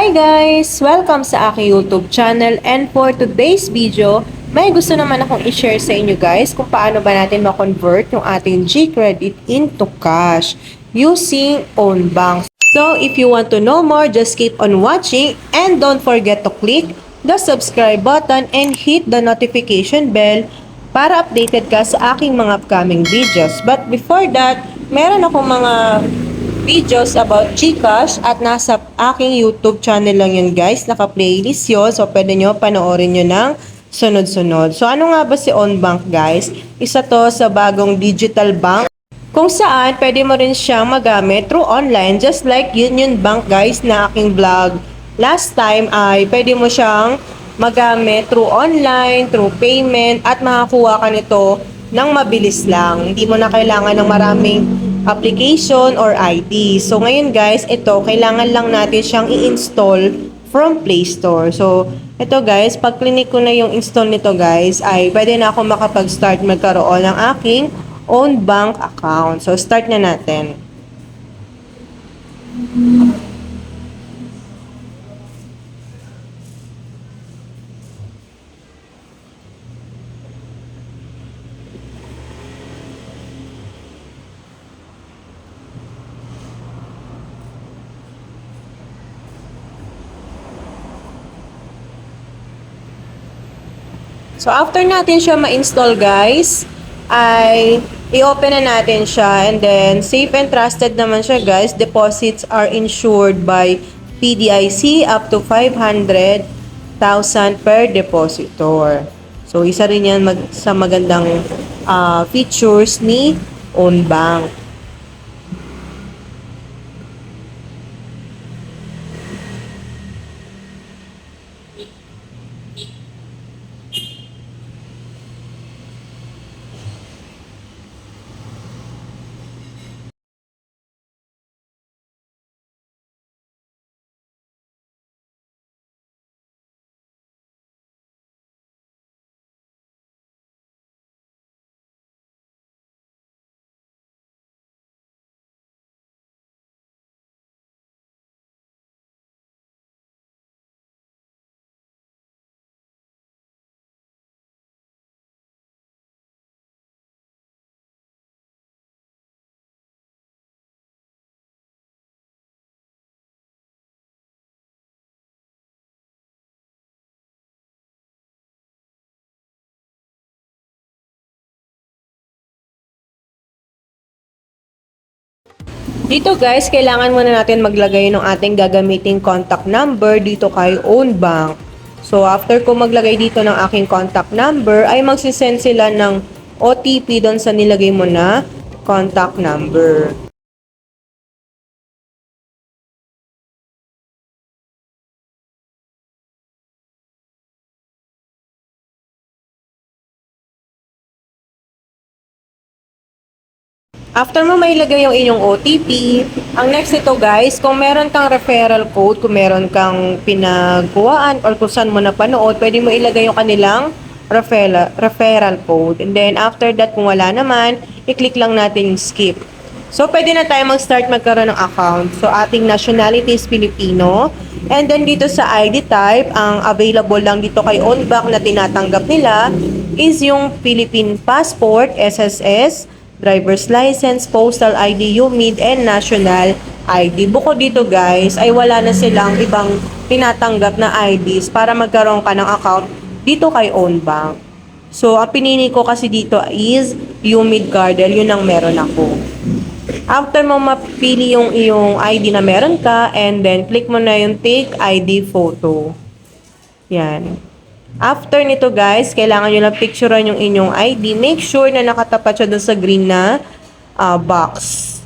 Hi guys! Welcome sa aking YouTube channel, and for today's video, may gusto naman akong i-share sa inyo guys kung paano ba natin ma-convert yung ating G-Credit into cash using own bank. So if you want to know more, just keep on watching and don't forget to click the subscribe button and hit the notification bell para updated ka sa aking mga upcoming videos. But before that, meron akong mga videos about GCash at nasa aking YouTube channel lang yun guys. Naka-playlist yun. So, pwede nyo panoorin nyo ng sunod-sunod. So, ano nga ba si OnBank guys? Isa to sa bagong digital bank kung saan pwede mo rin siyang magamit through online just like Union Bank guys na aking vlog. Last time ay pwede mo siyang magamit through online, through payment at makakuha ka nito ng mabilis lang. Hindi mo na kailangan ng maraming application or ID. So, ngayon guys, ito, kailangan lang natin siyang i-install from Play Store. So, ito guys, pag clinic ko na yung install nito guys, ay pwede na ako makapag-start magkaroon ng aking own bank account. So, start na natin. So, after natin siya ma-install, guys, ay i-open na natin siya. And then, safe and trusted naman siya, guys. Deposits are insured by PDIC up to 500,000 per depositor. So, isa rin yan sa magandang features ni OnBank. Dito guys, kailangan muna natin maglagay ng ating gagamiting contact number dito kay OnBank. So, after ko maglagay dito ng aking contact number, ay magsisend sila ng OTP doon sa nilagay mo na contact number. After mo mailagay yung inyong OTP, ang next nito guys, kung meron kang referral code, kung meron kang pinagkuhaan or kung saan mo napanood, pwede mo ilagay yung kanilang referral code. And then after that, kung wala naman, i-click lang natin yung skip. So, pwede na tayo mag-start magkaroon ng account. So, ating nationality is Filipino. And then dito sa ID type, ang available lang dito kay OnBank na tinatanggap nila is yung Philippine Passport, SSS, driver's license, postal ID, UMID, and national ID. Bukod dito guys, ay wala na silang ibang tinatanggap na IDs para magkaroon ka ng account dito kay OnBank. So, ang pinili ko kasi dito is UMID Cardel, yun ang meron ako. After mo mapili yung iyong ID na meron ka, and then click mo na yung take ID photo. Yan. After nito guys, kailangan nyo lang picturean yung inyong ID. Make sure na nakatapat siya dun sa green na box.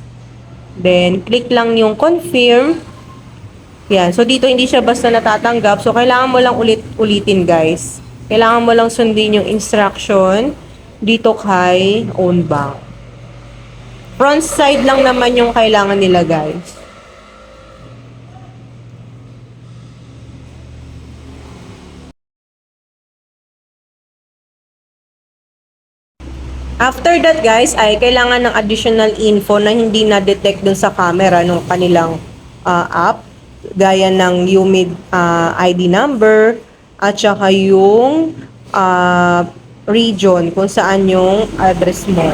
Then, click lang yung confirm. Yan. So, dito hindi siya basta natatanggap. So, kailangan mo lang ulitin guys. Kailangan mo lang sundin yung instruction dito kay OnBank. Front side lang naman yung kailangan nila guys. After that guys, ay kailangan ng additional info na hindi na-detect dun sa camera ng kanilang app. gaya ng UMID ID number at saka yung region kung saan yung address mo.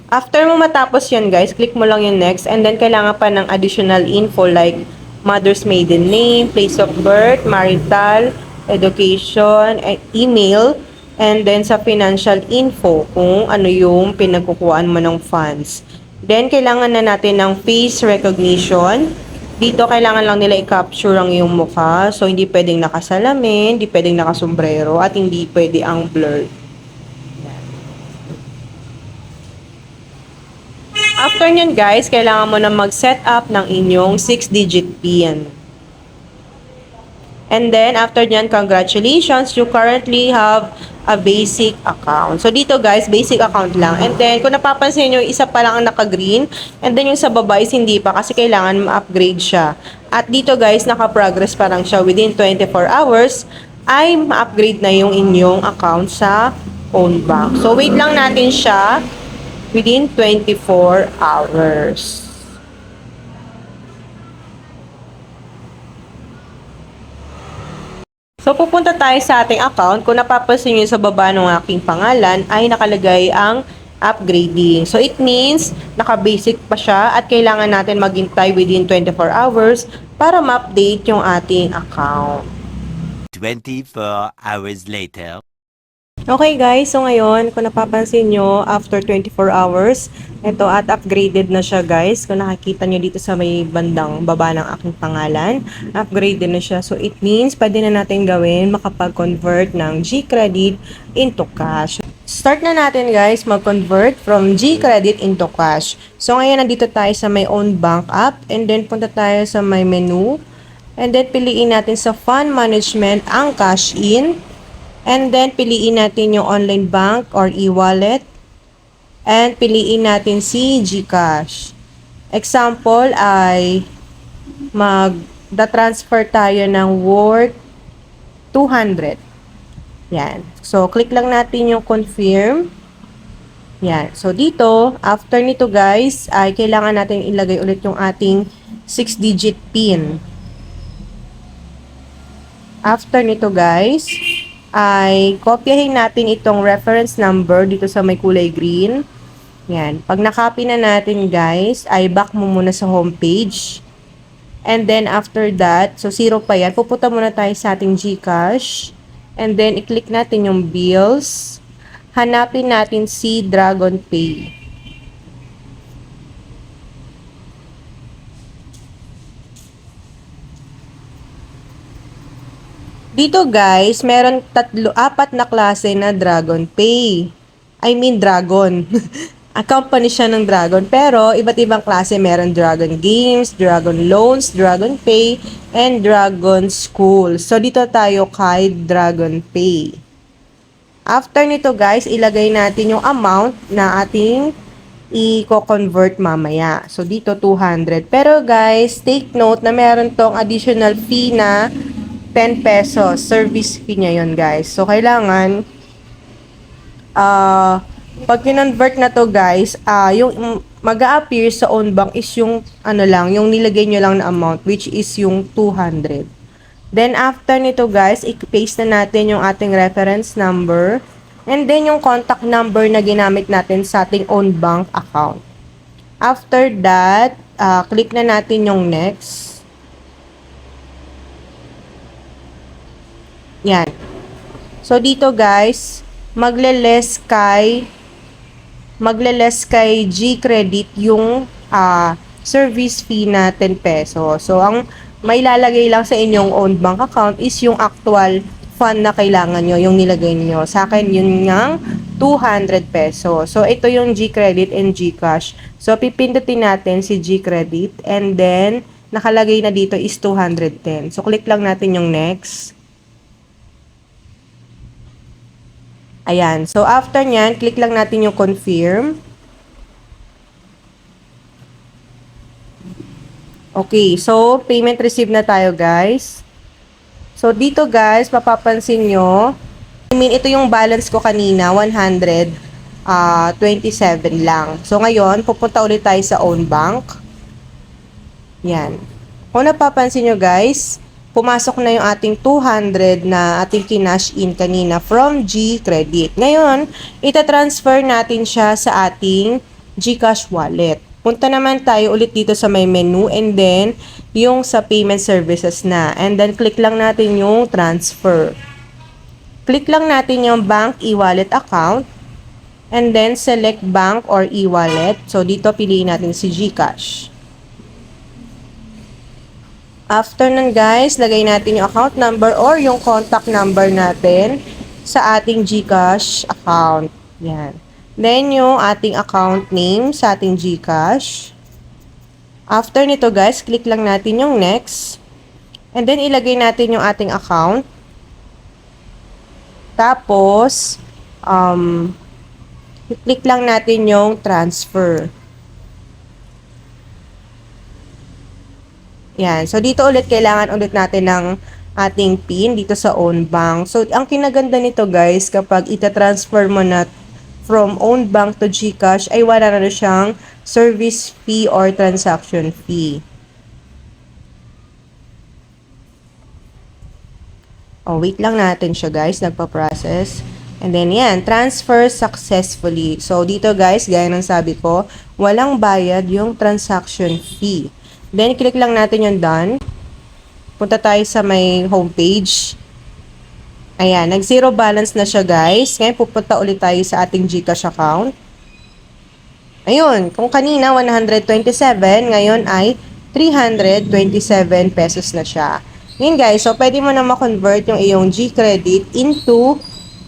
After mo matapos yun guys, click mo lang yung next and then kailangan pa ng additional info like mother's maiden name, place of birth, marital, education, email, and then sa financial info kung ano yung pinagkukuhaan mo ng funds. Then kailangan na natin ng face recognition. Dito kailangan lang nila i-capture ang iyong mukha. So hindi pwedeng nakasalamin, hindi pwedeng nakasombrero at hindi pwede ang blur. After nyan guys, kailangan mo na mag-set up ng inyong 6-digit PIN. And then, after nyan, congratulations, you currently have a basic account. So, dito guys, basic account lang. And then, kung napapansin nyo, isa pa lang ang naka-green. And then, yung sa baba is hindi pa kasi kailangan ma-upgrade siya. At dito guys, naka-progress pa lang siya within 24 hours ay ma-upgrade na yung inyong account sa own bank. So, wait lang natin siya within 24 hours. So, pupunta tayo sa ating account. Kung napapansin nyo sa baba ng aking pangalan, ay nakalagay ang upgrading. So, it means, naka-basic pa siya at kailangan natin maghintay within 24 hours para ma-update yung ating account. 24 hours later. Okay guys, so ngayon, kung napapansin nyo, after 24 hours, ito at upgraded na siya guys. Kung nakikita nyo dito sa may bandang baba ng aking pangalan, upgraded na siya. So it means, pwede na natin gawin, makapag-convert ng G-Credit into cash. Start na natin guys, mag-convert from G-Credit into cash. So ngayon, nandito tayo sa may own bank app, and then punta tayo sa may menu, and then piliin natin sa fund management ang cash in. And then, piliin natin yung online bank or e-wallet. And piliin natin si GCash. Example ay mag-transfer tayo ng worth 200. Yan. So, click lang natin yung confirm. Yan. So, dito, after nito guys, ay kailangan natin ilagay ulit yung ating 6-digit PIN. After nito guys, ay kopyahin natin itong reference number dito sa may kulay green. Yan. Pag nakopy na natin guys, ay back mo muna sa homepage. And then after that, so 0 pa yan, pupunta muna tayo sa ating GCash. And then i-click natin yung bills. Hanapin natin si Dragon Pay. Dito guys, meron 4 na klase na Dragon Pay. I mean Dragon. A company siya ng Dragon. Pero, iba't ibang klase. Meron Dragon Games, Dragon Loans, Dragon Pay, and Dragon School. So, dito tayo kay Dragon Pay. After nito guys, ilagay natin yung amount na ating i-convert mamaya. So, dito 200. Pero guys, take note na meron tong additional fee na 10 pesos. Service fee niya yun, guys. So, kailangan, pag kinonvert na to, guys, yung mag-a-appear sa own bank is yung, yung nilagay nyo lang na amount, which is yung 200. Then, after nito, guys, i-paste na natin yung ating reference number, and then yung contact number na ginamit natin sa ating own bank account. After that, click na natin yung next. Yan. So, dito guys, magle-less kay G-Credit yung service fee na 10 pesos. So, ang may lalagay lang sa inyong own bank account is yung actual fund na kailangan nyo, yung nilagay nyo. Sa akin, yun ng 200 pesos. So, ito yung G-Credit and GCash. So, pipindutin natin si G-Credit and then, nakalagay na dito is 210. So, click lang natin yung next. Ayan. So, after nyan, click lang natin yung confirm. Okay. So, payment received na tayo, guys. So, dito, guys, mapapansin nyo, ito yung balance ko kanina, 127 lang. So, ngayon, pupunta ulit tayo sa own bank. Yan. Kung napapansin nyo, guys, pumasok na yung ating 200 na ating kinash in kanina from G-Credit. Ngayon, itatransfer natin siya sa ating GCash wallet. Punta naman tayo ulit dito sa may menu and then yung sa payment services na. And then click lang natin yung transfer. Click lang natin yung bank e-wallet account and then select bank or e-wallet. So dito piliin natin si GCash. After nun guys, lagay natin yung account number or yung contact number natin sa ating GCash account. Yan. Then yung ating account name sa ating GCash. After nito guys, click lang natin yung next. And then ilagay natin yung ating account. Tapos, click lang natin yung transfer. Yan. So, dito ulit, kailangan ulit natin ng ating PIN dito sa own bank. So, ang kinaganda nito guys, kapag ita-transfer mo na from own bank to GCash, ay wala na siyang service fee or transaction fee. Oh, wait lang natin siya guys, nagpa-process. And then yan, transfer successfully. So, dito guys, gaya ng sabi ko, walang bayad yung transaction fee. Then, click lang natin yung done. Punta tayo sa may homepage. Ayan, nag-zero balance na siya guys. Ngayon, pupunta ulit tayo sa ating GCash account. Ayun, kung kanina 127, ngayon ay 327 pesos na siya. Ngayon guys, so pwede mo na ma-convert yung iyong G-Credit into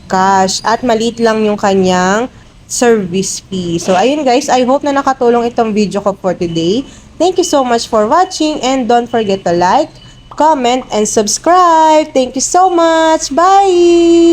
cash at maliit lang yung kanyang service fee. So, ayun guys, I hope na nakatulong itong video ko for today. Thank you so much for watching and don't forget to like, comment, and subscribe. Thank you so much. Bye!